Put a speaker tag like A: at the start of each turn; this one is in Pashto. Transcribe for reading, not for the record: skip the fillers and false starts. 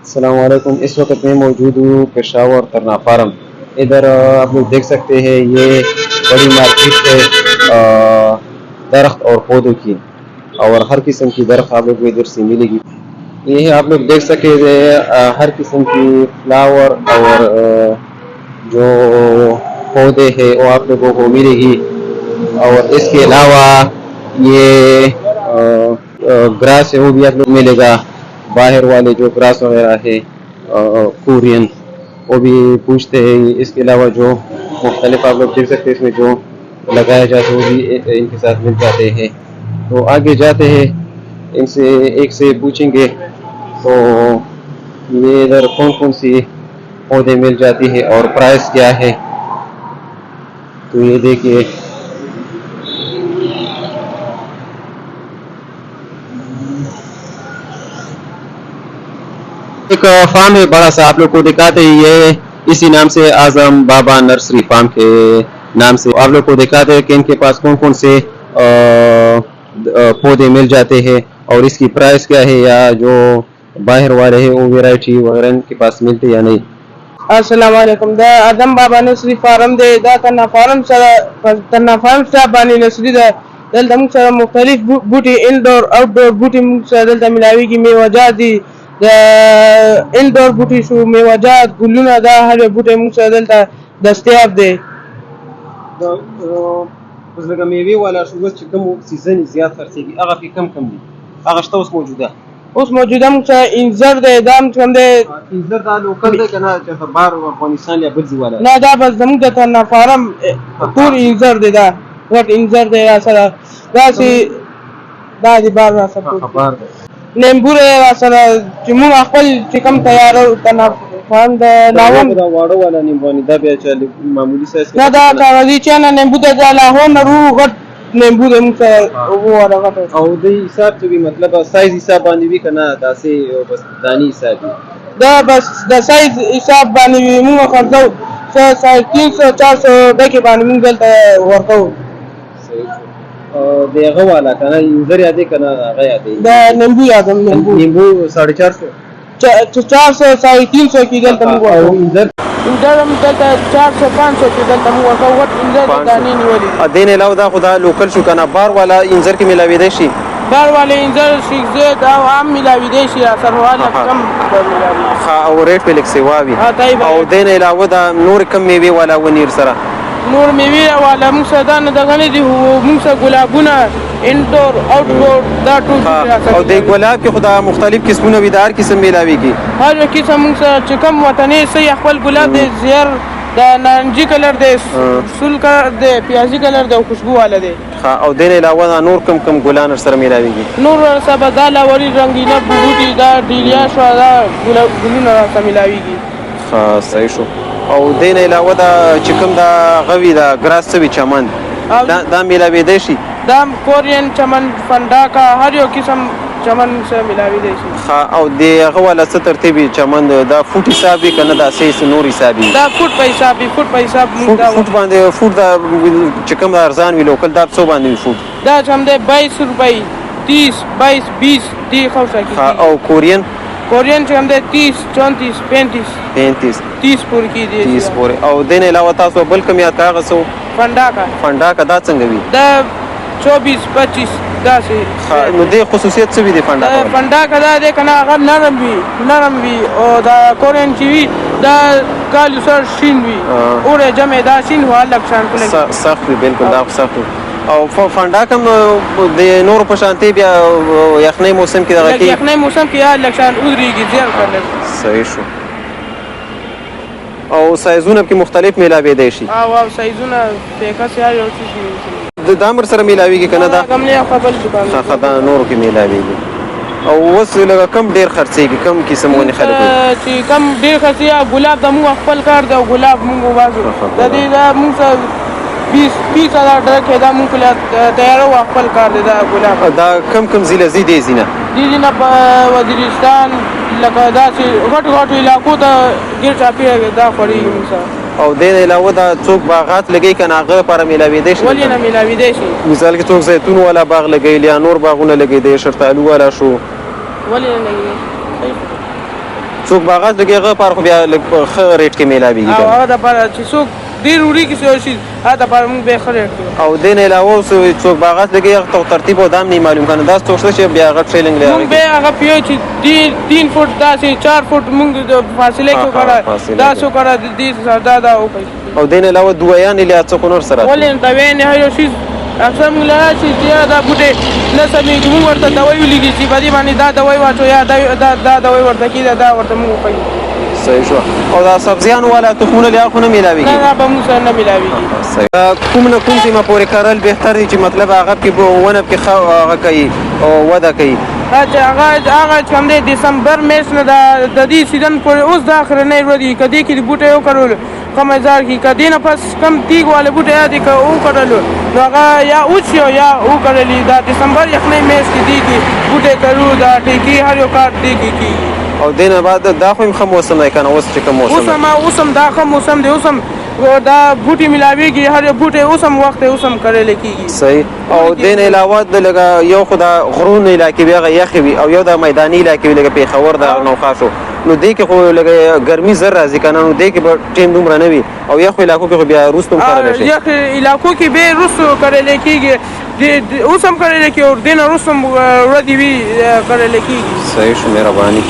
A: अस्सलामुअलैकुम। इस वक्त मैं मौजूद हूँ पेशावर तरना फार्म। इधर आप लोग देख सकते हैं ये बड़ी मार्केट है दरख्त और पौधों की, और हर किस्म की दरख्त आप लोग को इधर से मिलेगी। ये आप लोग देख सकते हैं हर किस्म की फ्लावर और जो पौधे हैं वो आप लोगों को मिलेगी। और इसके अलावा ये ग्रास है वो भी आप लोग मिलेगा। बाहर वाले जो ग्रास वगैरह है कोरियन वो भी पूछते हैं। इसके अलावा जो मुख्तलिफ आप लोग देख सकते हैं इसमें जो लगाया जाता है वो भी इनके साथ मिल जाते हैं। तो आगे जाते हैं, इनसे एक से पूछेंगे तो ये इधर कौन कौन सी पौधे मिल जाती है और प्राइस क्या है। तो ये देखिए एक फार्म है बड़ा सा, आप लोग को दिखाते हैं। ये इसी नाम से आजम बाबा नर्सरी फार्म के नाम से आप लोग को दिखाते हैं कि इनके पास कौन कौन से पौधे मिल जाते हैं और इसकी प्राइस क्या है, या जो बाहर वाले हैं वो वैरायटी वगैरह इनके पास मिलते हैं या नहीं।
B: अस्सलाम वालेकुम। दा आदम बाबा नर्सरी फार्म दे दा तना फार्म सरा बानी नर्सरी दा दलता मुख सरा मुख्तलिफ बूटी इंडोर आउटडोर बूटी मुख सरा दलता मिलावी की मेवाजात दी दा इंडोर बूटी शू मेवाजात गुल्लुना दा हर बूटे मुख सरा दलता दस्तयाब दे।
A: बस लगा मेवे वाला शू बस कम सीजन ज्यादा खर्चेगी अगर की कम दी अगर तो उस मौजूदा
B: उस मौजूदा मुख सरा इंजर दे दाम कम दे
A: इंजर दा लोकल दे कना चाहे बाहर अफगानिस्तान या बल्जी वाला
B: ना दा बस दम दा तना फार्म पूर इंजर दे दा वट इंजर दे सरा दा सी दा दी बार रा सब
A: खबर
B: नींबू रे सरा चिमू खपल चिकम तैयार तना फार्म दा नावम
A: दा वाडो वाला नींबू दा बे चले मामूली साइज
B: ना दा कागजी चना नींबू दा जाला हो नरू गट नींबू दे मुसे वो वाला गट
A: او د حساب ته مطلب سایز حساب باندې وی کنه داسې بس دانی حساب
B: دا بس د سایز حساب باندې موږ خرڅو 300 400 دکې باندې موږ دلته ورکو.
A: دغه والا کنه انځر یادې کنه هغه یادې
B: دا نیمبو یادم
A: نیمبو 450
B: 400 350 کې دلته موږ ورکو.
A: انځر
B: هم دلته 400 500 کې دلته موږ ورکو. وټ انځر دانی نیولې
A: دین علاوه دا خدا لوکل شو کنه بار والا انځر کې ملاوي دی شي
B: بار والے انځر شیخ زید او عام ملاوي دی شي اثر والا کم ملاوي
A: او ریټ په لیک سیواوي
B: او
A: دین علاوه دا نور کم میوه والا ونیر سره
B: نور میوه والا موږ دا نه دغه نه دي موږ ګلابونه انډور آوټډور دا ټول
A: او د ګلاب کې خدا مختلف قسمونه ویدار قسم ملاويږي
B: هر قسم موږ چې کوم وطني سي خپل ګلاب د زیر دا نارنجي کلر دی سول کلر دی پیازي کلر دی او خوشبو والا دی.
A: او دین علاوه نور کم ګلان سره ملاويږي
B: نور سبا دا لوري رنگینه بوټي دا ډیلیا شو دا ګلونه سره ملاويږي.
A: صحیح شو. او دین علاوه دا چې کوم دا غوي دا ګراس سوي چمن دا ملاوي دی شي
B: دا کورین چمن فنداکا هر یو قسم چمن سره ملاوي دی شي.
A: او دغه ولا څه ترتیبي چمن دا فوټ حساب کنه دا سیس نور حساب
B: دا فوټ په حساب
A: فوټ باندې فوټ دا چې کوم ارزان وی لوکل دا څو باندې فوټ
B: دا هم ده 22 روپۍ 30 22 20 دی خوشا کی.
A: او کورین
B: چې هم ده 30 34 35 30 پورې کی دی
A: 30 پورې. او دین علاوه تاسو بل کوم یاد کاغه سو فنداکا دا څنګه وی
B: دا 24 25 دا سي
A: نو د خصوصیت څه وی دی
B: فنداکا دا د کنه هغه نرم وی او دا کورین چې وی دا کال سر شین وی اوره جمع دا شین هو لکشان کله
A: سخت وی بالکل دا سخت. او فنداکا د نور په شانتي بیا یخنۍ موسم کې دغه کې
B: یخنۍ موسم کې یا لکشان اودريږي زیات کړل.
A: صحیح شو. او سایزونه کې مختلف ملاوي دي شي
B: او سایزونه په کسه یو څه
A: د دامر سره ملاويږي کنه دا
B: کم نه خپل دکان
A: خدا نور کې ملاويږي. او وس لږ کم ډیر خرڅيږي کم قسمونه خلک
B: چې کم ډیر خرڅيږي ګلاب د مو خپل کار دی او ګلاب موږ وازو د دې دا موږ 20 هزار ډرکه دا موږ له تیار او خپل کار دی دا ګلاب
A: دا کم زیله زیدي زینه
B: په وزیرستان لکه دا چې غټ علاقو ته ګیر چاپی دا خوري موږ.
A: او دین علاوه دا څوک باغات لګي کنه هغه لپاره ملاوي دي شي
B: ولې نه ملاوي دي شي.
A: مثال کې څوک زيتون والا باغ لګي یا نور باغونه لګي دي شرطالو والا شو
B: ولې نه لګي
A: څوک باغات لګي هغه پر خو بیا لږ په ښه ریټ کې میلاویږي
B: او
A: کنه.
B: هغه دپاره چې څوک ډېر وړي کې څه شي هغه دپاره موږ به یې ښه ریټ کوو.
A: او دې نه علاوه اوس څوک باغات لګي هغه ته ترتیب او دام نه معلوم کنه دا څوک څه چې بیا هغه ټریلینګ
B: موږ
A: لري.
B: به هغه پیو چې 3 فوټ داسې 4 فوټ موږ د فاصله کې وکړه دا څو کړه د دې دا وکړي.
A: او دې نه علاوه دویان له څوک نور سره
B: ولې دوی نه هیڅ شي اکثر موږ له چې دا بوټي نه سمې موږ ورته دوايي ولګي چې باندې باندې دا دوايي واچو یا دا دوايي ورته کیدا دا ورته موږ کوي.
A: صحیح شو. او دا سبزیان والا تخمونه له خو نه میلاویږي.
B: نه به موږ سره نه میلاویږي.
A: صحیح. کوم نه کوم چې ما پورې کارل بهتر دي چې مطلب هغه کې ونه کې هغه کوي او وده کوي.
B: هغه چې کوم دی دسمبر میاشت نه د دې سیزن پورې اوس د اخرنۍ ورځې کدی کې بوټي وکړل کم هزار کې کدی نه پس کم تیګ والے بوټي یادې که وکړل نو هغه یا اوس یا وکړلی دا دسمبر یخنۍ میاشت کې دی کې بوټي کرو دا ټیکي هر یو کار دی کې
A: او دینه بعد دا خو هم موسم دی کنه اوس چې کوم موسم
B: اوسم دا خو موسم دی اوسم دا بوټي ملاویږي هر یو بوټي اوسم وخت اوسم کړل کېږي.
A: صحیح. او دین علاوه د لګا یو خدا غرون علاقې بیا یخي وي او یو د میداني علاقې لګا پیښور د نوخاسو نو دې کې خو لګا ګرمي زر راځي کنه نو دې کې به ټیم دومره نه وي او یو علاقو کې بیا روستم کړل شي.
B: یو علاقو کې به روسو کړل کېږي اوسم کړل کې او دین روسم ردی وی کړل کېږي.
A: صحیح شو مهرباني.